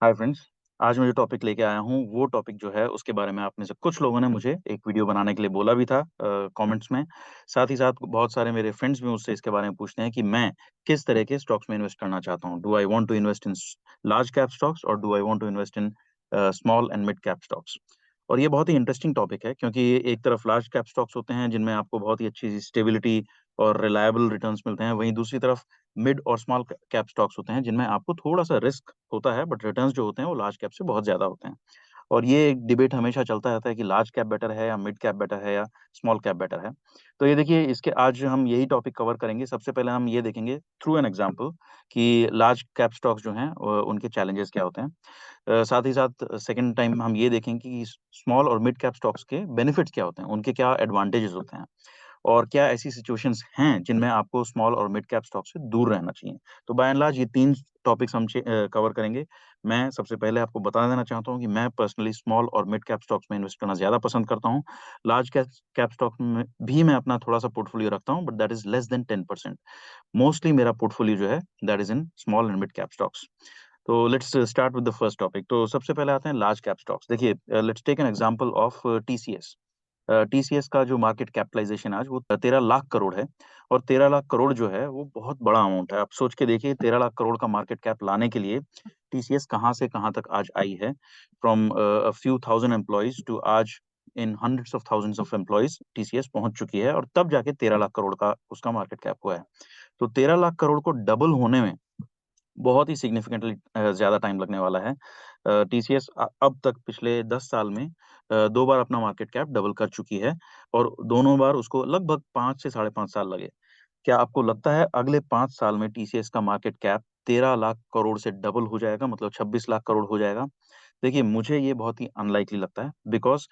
Hi friends. आज मैं जो टॉपिक लेके आया हूँ वो टॉपिक जो है उसके बारे में आप में से कुछ लोगों ने मुझे एक वीडियो बनाने के लिए बोला भी था कमेंट्स में। साथ ही साथ बहुत सारे मेरे फ्रेंड्स भी मुझसे इसके बारे में पूछते हैं कि मैं किस तरह के स्टॉक्स में इन्वेस्ट करना चाहता हूँ। Do I want to invest in large cap stocks और do I want to invest in small and mid cap stocks. और ये बहुत ही इंटरेस्टिंग टॉपिक है क्योंकि एक तरफ लार्ज कैप स्टॉक्स होते हैं जिनमें आपको बहुत ही अच्छी स्टेबिलिटी और रिलायबल रिटर्न्स मिलते हैं। वहीं दूसरी तरफ मिड और स्मॉल कैप स्टॉक्स होते हैं जिनमें आपको थोड़ा-सा रिस्क होता है बट रिटर्न्स जो होते हैं वो लार्ज कैप से बहुत ज़्यादा होते हैं। और ये एक डिबेट हमेशा चलता रहता है कि लार्ज कैप बेटर है या मिड कैप बेटर है या स्मॉल कैप बेटर है। तो ये देखिए इसके आज हम यही टॉपिक कवर करेंगे। सबसे पहले हम ये देखेंगे थ्रू एन एग्ज़ाम्पल कि लार्ज कैप स्टॉक्स जो हैं उनके चैलेंजेस क्या होते हैं। साथ ही साथ सेकंड टाइम हम ये देखेंगे कि स्मॉल और मिड कैप स्टॉक्स के बेनिफिट्स क्या होते हैं, उनके क्या एडवांटेजेस होते हैं। और क्या ऐसी सिचुएशंस हैं जिनमें आपको स्मॉल और मिड कैप स्टॉक से दूर रहना चाहिए? तो बाय एंड लार्ज ये 3 टॉपिक्स हम कवर करेंगे। मैं सबसे पहले आपको बता देना चाहता हूँ कि मैं पर्सनली स्मॉल और मिड कैप स्टॉक्स में इन्वेस्ट करना ज़्यादा पसंद करता हूँ। लार्ज कैप स्टॉक में भी मैं अपना थोड़ा-सा पोर्टफोलियो रखता हूँ but that is less than 10%। Mostly मेरा पोर्टफोलियो जो है that is in small and mid cap stocks. तो let's start with the first topic. तो सबसे पहले आते हैं लार्ज कैप स्टॉक्स। देखिए let's take an example of TCS. TCS का जो मार्केट कैपिटलाइज़ेशन आज वो 13 लाख करोड़ है और 13 लाख करोड़ जो है वो बहुत बड़ा अमाउंट है। आप सोच के देखिए 13 लाख करोड़ का मार्केट कैप लाने के लिए टीसीएस कहाँ से कहाँ तक आज आई है। From a few thousand employees to आज in hundreds of thousands of employees TCS पहुँच चुकी है और तब जाके 13 लाख करोड़ का उसका मार्केट कैप हुआ है। तो 13 लाख करोड़ को डबल होने में बहुत ही सिग्निफिकेंटली ज़्यादा टाइम लगने वाला है। टीसीएस अब तक पिछले 10 साल में 2 बार अपना मार्केट कैप डबल कर चुकी है और दोनों बार उसको लगभग 5 से साढ़े 5 साल लगे। क्या आपको लगता है अगले 5 साल में टीसीएस का मार्केट कैप 13 लाख करोड़ से डबल हो जाएगा मतलब 26 लाख करोड़ हो जाएगा? देखिए, मुझे ये बहुत ही अनलाइकली लगता है बिकॉज़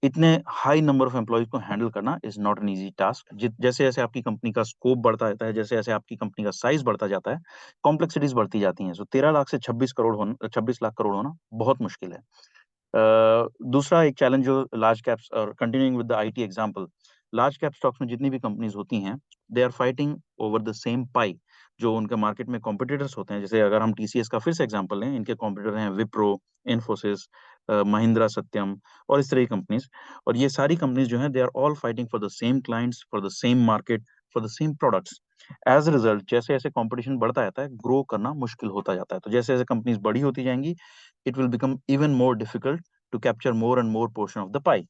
इतने हाई नंबर ऑफ एम्प्लॉइज़ को हैंडल करना is not N easy task. जैसे-जैसे आपकी कंपनी का स्कोप बढ़ता जाता है, जैसे-जैसे आपकी कंपनी का साइज़ बढ़ता जाता है, कॉम्प्लेक्सिटीज़ बढ़ती जाती हैं। सो 13 लाख से 26 लाख करोड़ होना बहुत मुश्किल है। दूसरा एक चैलेंज जो लार्ज कैप्स और continuing with the IT example, large cap stocks में जितनी भी कंपनीज़ होती हैं, they are fighting over the same pie. जो उनके मार्केट में कॉम्पिटिटर्स होते हैं, जैसे अगर हम टीसीएस का फिर से एग्जांपल लें, इनके कॉम्पिटिटर हैं विप्रो, इन्फोसिस, महिंद्रा, सत्यम और इस तरह की कंपनीज़। और ये सारी कंपनीज़ जो हैं, they are all fighting for the same clients, for the same market, for the same products. As a result जैसे-जैसे कॉम्पिटिशन बढ़ता जाता है, ग्रो करना मुश्किल होता जाता है। तो जैसे-जैसे कंपनीज़ बड़ी होती जाएँगी, it will become even more difficult to capture more and more portion of the pie.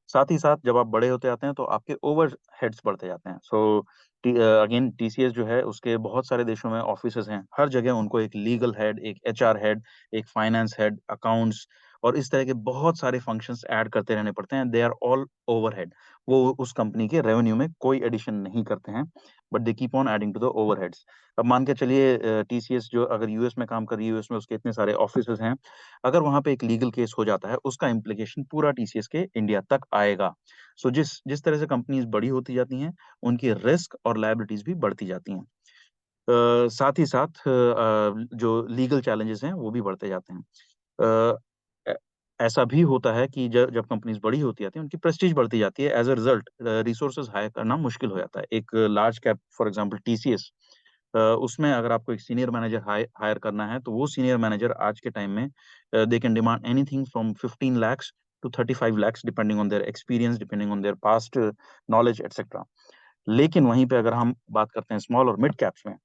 साथ ही साथ जब आप बड़े होते जाते हैं तो आपके ओवरहेड्स बढ़ते जाते हैं। सो अगेन टीसीएस जो है उसके बहुत सारे देशों में ऑफिसेज़ हैं। हर जगह उनको एक लीगल हेड, एक एचआर हेड, एक फाइनेंस हेड, अकाउंट्स और इस तरह के बहुत सारे फंक्शंस ऐड करते रहने पड़ते हैं। They are all overhead. वो उस कंपनी के रेवेन्यू में कोई एडिशन नहीं करते हैं, but they keep on adding to the overheads. अब मान के चलिए टीसीएस जो अगर यूएस में काम कर रही है, यूएस में उसके इतने सारे ऑफिसेज़ हैं। अगर वहाँ पे एक लीगल केस हो जाता है, उसका इम्प्लीकेशन पूरा टीसीएस के इंडिया तक आएगा। सो जिस जिस तरह से कंपनीज़ बड़ी होती जाती हैं, उनकी रिस्क और लायबिलिटीज़ भी बढ़ती जाती हैं। साथ ही साथ जो लीगल चैलेंजेज़ हैं, वो भी बढ़ते जाते हैं। अ, ए ऐसा भी होता है कि जब कंपनीज़ बड़ी होती जाती हैं, उनकी प्रेस्टीज बढ़ती जाती है। As a result resources hire करना मुश्किल हो जाता है। एक large cap for example TCS, उसमें अगर आपको एक सीनियर मैनेजर हायर करना है, तो वो सीनियर मैनेजर आज के टाइम में they can demand anything from 15 lakhs to 35 lakhs depending on their experience, depending on their past knowledge etcetera. लेकिन वहीं पे अगर हम बात करते हैं स्मॉल और मिड कैप्स में,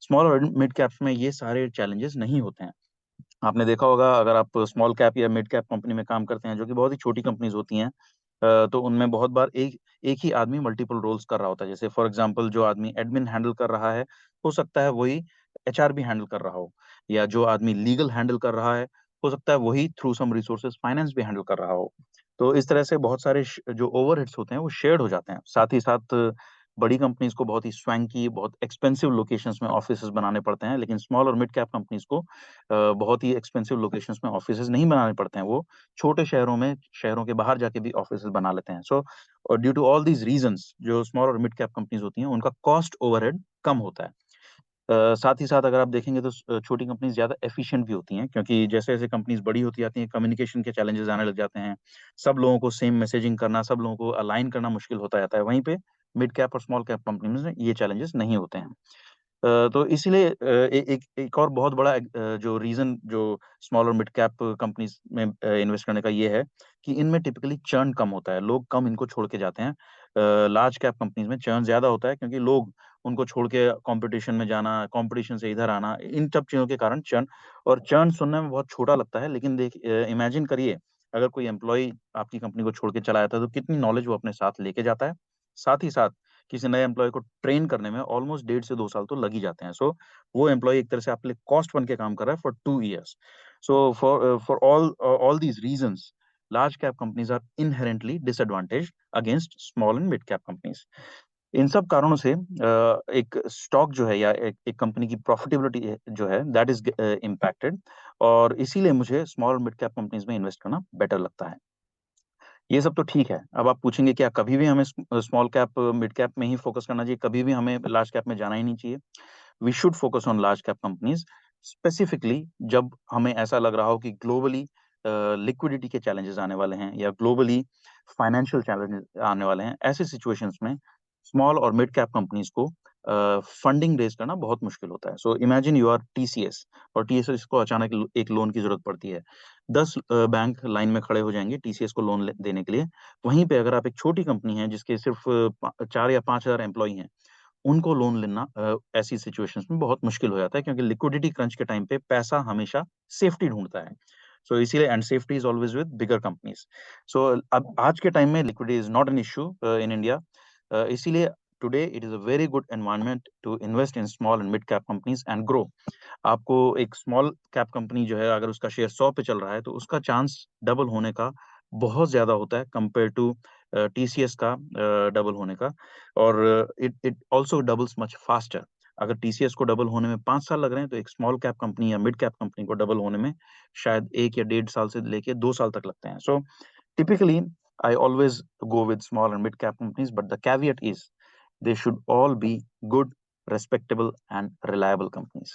स्मॉल और मिड कैप्स में ये सारे चैलेंजेस नहीं होते हैं। आपने देखा होगा अगर आप स्मॉल कैप या मिड कैप कंपनी में काम करते हैं, जो कि बहुत ही छोटी कंपनीज़ होती हैं, तो उनमें बहुत बार एक एक ही आदमी मल्टीपल रोल्स कर रहा होता है। जैसे फॉर एग्ज़ाम्पल जो आदमी एडमिन हैंडल कर रहा है, हो सकता है वही एचआर भी हैंडल कर रहा हो या जो आदमी लीगल हैंडल कर रहा है, हो सकता है वही थ्रू सम रिसोर्सेज़ फाइनेंस भी हैंडल कर रहा हो। तो इस तरह से बहुत सारे जो ओवरहेड्स होते हैं, वो शेयर्ड हो जाते हैं। साथ ही साथ बड़ी कंपनीज़ को बहुत ही स्वैंकी, बहुत एक्सपेंसिव लोकेशंस में ऑफिसेज़ बनाने पड़ते हैं, लेकिन स्मॉल और मिड कैप कंपनीज़ को बहुत ही एक्सपेंसिव लोकेशंस में ऑफिसेज़ नहीं बनाने पड़ते हैं। वो छोटे शहरों में, शहरों के बाहर जाके भी ऑफिसेज़ बना लेते हैं। So due to all these reasons जो स्मॉल और मिड कैप कंपनीज़ होती हैं, उनका कॉस्ट ओवरहेड कम होता है। साथ ही साथ अगर आप देखेंगे तो छोटी कंपनीज़ ज़्यादा एफिशिएंट भी होती हैं क्योंकि जैसे-जैसे कंपनीज़ बड़ी होती जाती हैं, कम्युनिकेशन के चैलेंजेज़ आने लग जाते हैं। सब लोगों को सेम मैसेजिंग करना, सब लोगों को अलाइन करना मुश्किल होता जाता है। वहीं पे मिड कैप और स्मॉल कैप कंपनीज़ में ये चैलेंजेज़ नहीं होते हैं। तो इसीलिए एक और बहुत बड़ा जो रीज़न जो स्मॉल और मिड कैप कंपनीज़ में इन्वेस्ट करने का ये है कि इनमें टिपिकली चर्न कम होता है, लोग कम इनको छोड़ के जाते हैं। लार्ज कैप कंपनीज़ में चर्न ज़्यादा होता है क्योंकि लोग उनको छोड़ के कॉम्पिटिशन में जाना, कॉम्पिटिशन से इधर आना, इन सब चीज़ों के कारण चर्न सुनने में बहुत छोटा लगता है, लेकिन इमेजिन करिए अगर कोई एम्प्लॉयी आपकी कंपनी को छोड़ के चला जाता है, तो कितनी नॉलेज वो अपने साथ लेके जाता है। साथ ही साथ किसी नए एम्प्लॉयी को ट्रेन करने में ऑलमोस्ट 1.5 से 2 साल तो लग ही जाते हैं। सो वो एम्प्लॉयी एक तरह से आपके लिए कॉस्ट बन के काम कर रहा है for 2 years. So for all these reasons, large cap companies are inherently disadvantaged against small and mid cap companies. इन सब कारणों से एक स्टॉक जो है या एक कंपनी की प्रॉफिटेबिलिटी जो है दैट इज़ इम्पैक्टेड, और इसीलिए मुझे स्मॉल और मिड कैप कंपनीज़ में इन्वेस्ट करना बेटर लगता है। ये सब तो ठीक है। अब आप पूछेंगे क्या कभी भी हमें स्मॉल कैप, मिड कैप में ही फ़ोकस करना चाहिए, कभी भी हमें लार्ज कैप में जाना ही नहीं चाहिए? We should focus on large cap companies, specifically जब हमें ऐसा लग रहा हो कि ग्लोबली लिक्विडिटी के चैलेंजेज़ आने वाले हैं या ग्लोबली फाइनेंशियल चैलेंजेज़ आने वाले हैं। ऐसे सिचुएशंस में स्मॉल और मिड कैप कंपनीज़ को फंडिंग रेज़ करना बहुत मुश्किल होता है। So imagine you are TCS और टीसीएस को अचानक एक लोन की ज़रूरत पड़ती है। 10 बैंक लाइन में खड़े हो जाएँगे टीसीएस को लोन देने के लिए। वहीं पे अगर आप एक छोटी कंपनी है जिसके सिर्फ़ 4 या 5,000 एम्प्लॉयी हैं, उनको लोन लेना ऐसी सिचुएशंस में बहुत मुश्किल हो जाता है क्योंकि लिक्विडिटी क्रंच के टाइम पे पैसा हमेशा सेफ्टी ढूँढता है। सो इसीलिए and safety is always with bigger companies. So अब आज के टाइम में liquidity is not an issue in India. इसीलिए today it is a very good environment to invest in small and mid cap companies and grow. आपको एक small cap company जो है अगर उसका शेयर 100 पे चल रहा है, तो उसका चांस डबल होने का बहुत ज़्यादा होता है कंपेयर टू टीसीएस का डबल होने का, और it it also doubles much faster. अगर टीसीएस को डबल होने में 5 साल लग रहे हैं, तो एक स्मॉल कैप कंपनी या मिड कैप कंपनी को डबल होने में शायद 1 या 1.5 साल से लेके 2 साल तक लगते हैं। So typically I always go with small and mid cap companies, but the caveat is they should all be good, respectable, and reliable companies.